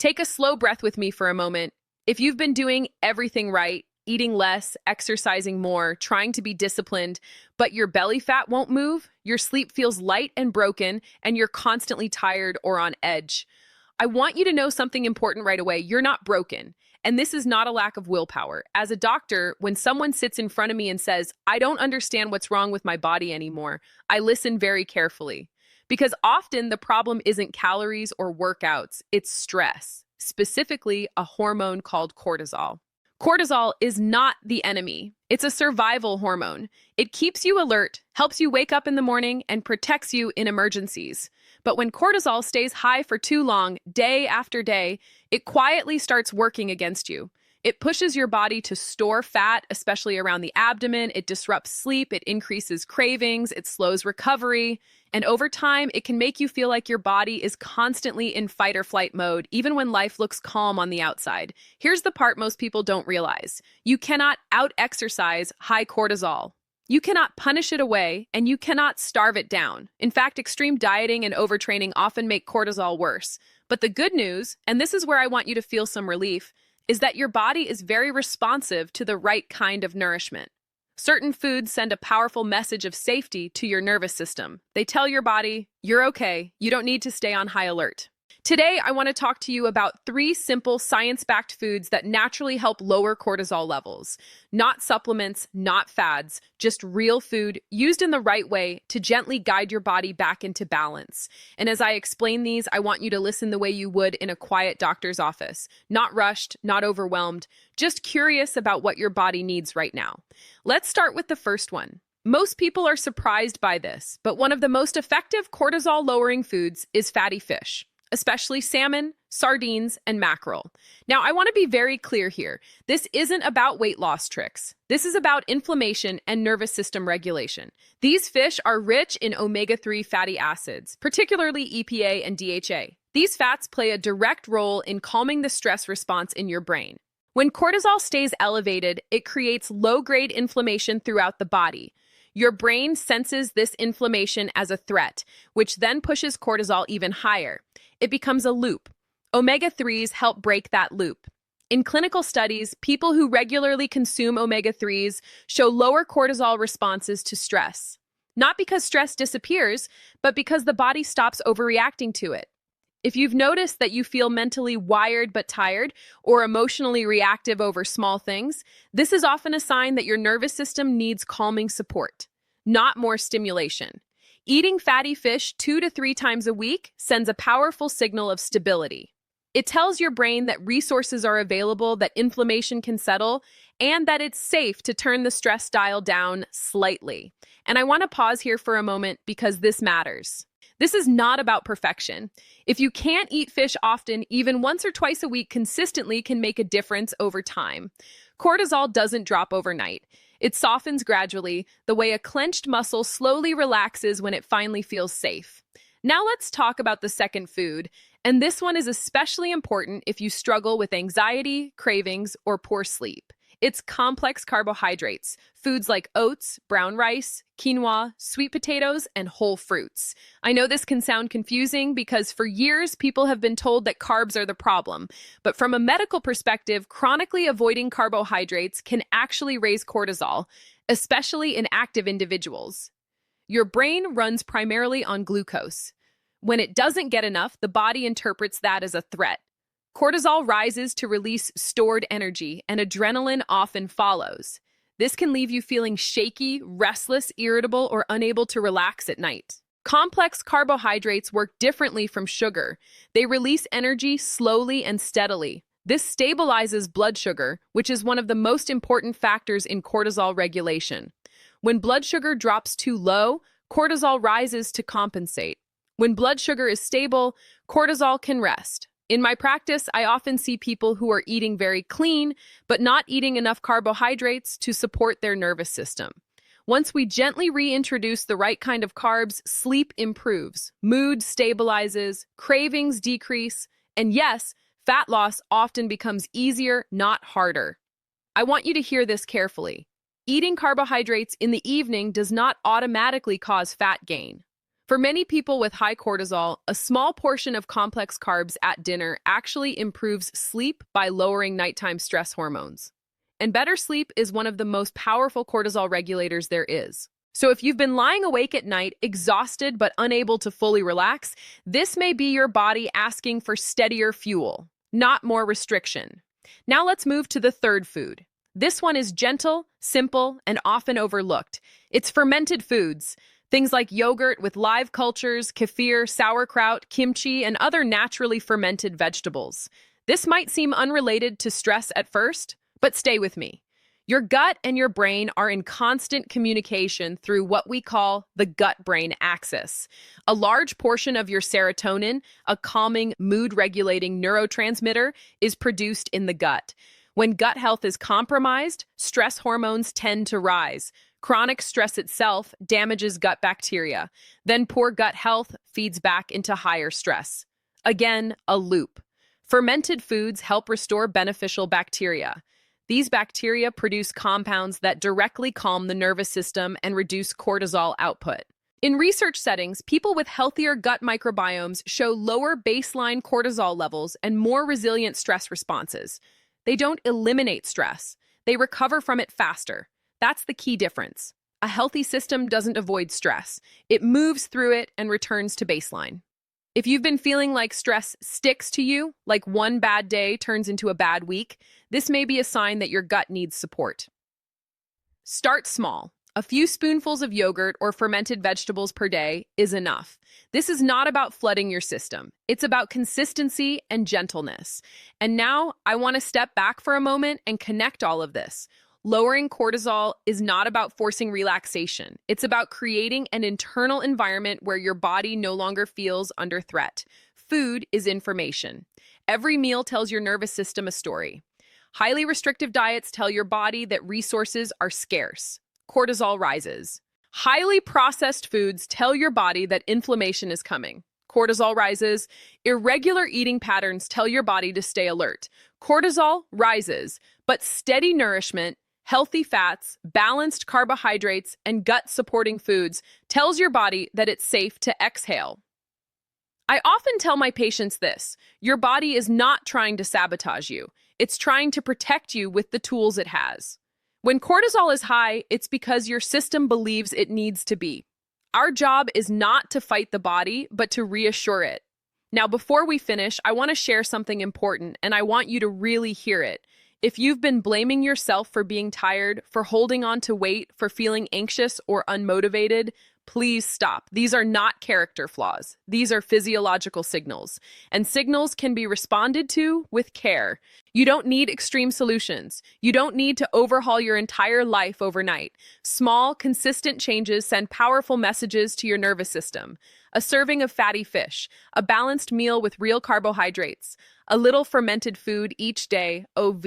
Take a slow breath with me for a moment. If you've been doing everything right, eating less, exercising more, trying to be disciplined, but your belly fat won't move, your sleep feels light and broken, and you're constantly tired or on edge, I want you to know something important right away. You're not broken. And this is not a lack of willpower. As a doctor, when someone sits in front of me and says, I don't understand what's wrong with my body anymore, I listen very carefully. Because often the problem isn't calories or workouts, it's stress, specifically a hormone called cortisol. Cortisol is not the enemy. It's a survival hormone. It keeps you alert, helps you wake up in the morning, and protects you in emergencies. But when cortisol stays high for too long, day after day, it quietly starts working against you. It pushes your body to store fat, especially around the abdomen. It disrupts sleep. It increases cravings. It slows recovery. And over time, it can make you feel like your body is constantly in fight or flight mode, even when life looks calm on the outside. Here's the part most people don't realize. You cannot out-exercise high cortisol. You cannot punish it away, and you cannot starve it down. In fact, extreme dieting and overtraining often make cortisol worse. But the good news, and this is where I want you to feel some relief, is that your body is very responsive to the right kind of nourishment. Certain foods send a powerful message of safety to your nervous system. They tell your body, you're okay, you don't need to stay on high alert. Today, I want to talk to you about 3 simple science-backed foods that naturally help lower cortisol levels. Not supplements, not fads, just real food used in the right way to gently guide your body back into balance. And as I explain these, I want you to listen the way you would in a quiet doctor's office. Not rushed, not overwhelmed, just curious about what your body needs right now. Let's start with the first one. Most people are surprised by this, but one of the most effective cortisol-lowering foods is fatty fish, especially salmon, sardines, and mackerel. Now, I want to be very clear here. This isn't about weight loss tricks. This is about inflammation and nervous system regulation. These fish are rich in omega-3 fatty acids, particularly EPA and DHA. These fats play a direct role in calming the stress response in your brain. When cortisol stays elevated, it creates low-grade inflammation throughout the body. Your brain senses this inflammation as a threat, which then pushes cortisol even higher. It becomes a loop. Omega-3s help break that loop. In clinical studies, people who regularly consume omega-3s show lower cortisol responses to stress. Not because stress disappears, but because the body stops overreacting to it. If you've noticed that you feel mentally wired but tired, or emotionally reactive over small things, this is often a sign that your nervous system needs calming support, not more stimulation. Eating fatty fish 2 to 3 times a week sends a powerful signal of stability. It tells your brain that resources are available, that inflammation can settle, and that it's safe to turn the stress dial down slightly. And I want to pause here for a moment because this matters. This is not about perfection. If you can't eat fish often, even once or twice a week consistently can make a difference over time. Cortisol doesn't drop overnight. It softens gradually, the way a clenched muscle slowly relaxes when it finally feels safe. Now let's talk about the second food, and this one is especially important if you struggle with anxiety, cravings, or poor sleep. It's complex carbohydrates, foods like oats, brown rice, quinoa, sweet potatoes, and whole fruits. I know this can sound confusing because for years people have been told that carbs are the problem, but from a medical perspective, chronically avoiding carbohydrates can actually raise cortisol, especially in active individuals. Your brain runs primarily on glucose. When it doesn't get enough, the body interprets that as a threat. Cortisol rises to release stored energy, and adrenaline often follows. This can leave you feeling shaky, restless, irritable, or unable to relax at night. Complex carbohydrates work differently from sugar. They release energy slowly and steadily. This stabilizes blood sugar, which is one of the most important factors in cortisol regulation. When blood sugar drops too low, cortisol rises to compensate. When blood sugar is stable, cortisol can rest. In my practice, I often see people who are eating very clean, but not eating enough carbohydrates to support their nervous system. Once we gently reintroduce the right kind of carbs, sleep improves, mood stabilizes, cravings decrease, and yes, fat loss often becomes easier, not harder. I want you to hear this carefully. Eating carbohydrates in the evening does not automatically cause fat gain. For many people with high cortisol, a small portion of complex carbs at dinner actually improves sleep by lowering nighttime stress hormones. And better sleep is one of the most powerful cortisol regulators there is. So if you've been lying awake at night, exhausted but unable to fully relax, this may be your body asking for steadier fuel, not more restriction. Now let's move to the third food. This one is gentle, simple, and often overlooked. It's fermented foods. Things like yogurt with live cultures, kefir, sauerkraut, kimchi, and other naturally fermented vegetables. This might seem unrelated to stress at first, but stay with me. Your gut and your brain are in constant communication through what we call the gut-brain axis. A large portion of your serotonin, a calming, mood-regulating neurotransmitter, is produced in the gut. When gut health is compromised, stress hormones tend to rise. Chronic stress itself damages gut bacteria. Then poor gut health feeds back into higher stress. Again, a loop. Fermented foods help restore beneficial bacteria. These bacteria produce compounds that directly calm the nervous system and reduce cortisol output. In research settings, people with healthier gut microbiomes show lower baseline cortisol levels and more resilient stress responses. They don't eliminate stress. They recover from it faster. That's the key difference. A healthy system doesn't avoid stress. It moves through it and returns to baseline. If you've been feeling like stress sticks to you, like one bad day turns into a bad week, this may be a sign that your gut needs support. Start small. A few spoonfuls of yogurt or fermented vegetables per day is enough. This is not about flooding your system. It's about consistency and gentleness. And now I want to step back for a moment and connect all of this. Lowering cortisol is not about forcing relaxation. It's about creating an internal environment where your body no longer feels under threat. Food is information. Every meal tells your nervous system a story. Highly restrictive diets tell your body that resources are scarce. Cortisol rises. Highly processed foods tell your body that inflammation is coming. Cortisol rises. Irregular eating patterns tell your body to stay alert. Cortisol rises, but steady nourishment, healthy fats, balanced carbohydrates, and gut-supporting foods tells your body that it's safe to exhale. I often tell my patients this: your body is not trying to sabotage you. It's trying to protect you with the tools it has. When cortisol is high, it's because your system believes it needs to be. Our job is not to fight the body, but to reassure it. Now, before we finish, I want to share something important, and I want you to really hear it. If you've been blaming yourself for being tired, for holding on to weight, for feeling anxious or unmotivated, please stop. These are not character flaws. These are physiological signals, and signals can be responded to with care. You don't need extreme solutions. You don't need to overhaul your entire life overnight. Small, consistent changes send powerful messages to your nervous system. A serving of fatty fish, a balanced meal with real carbohydrates, a little fermented food each day, OV.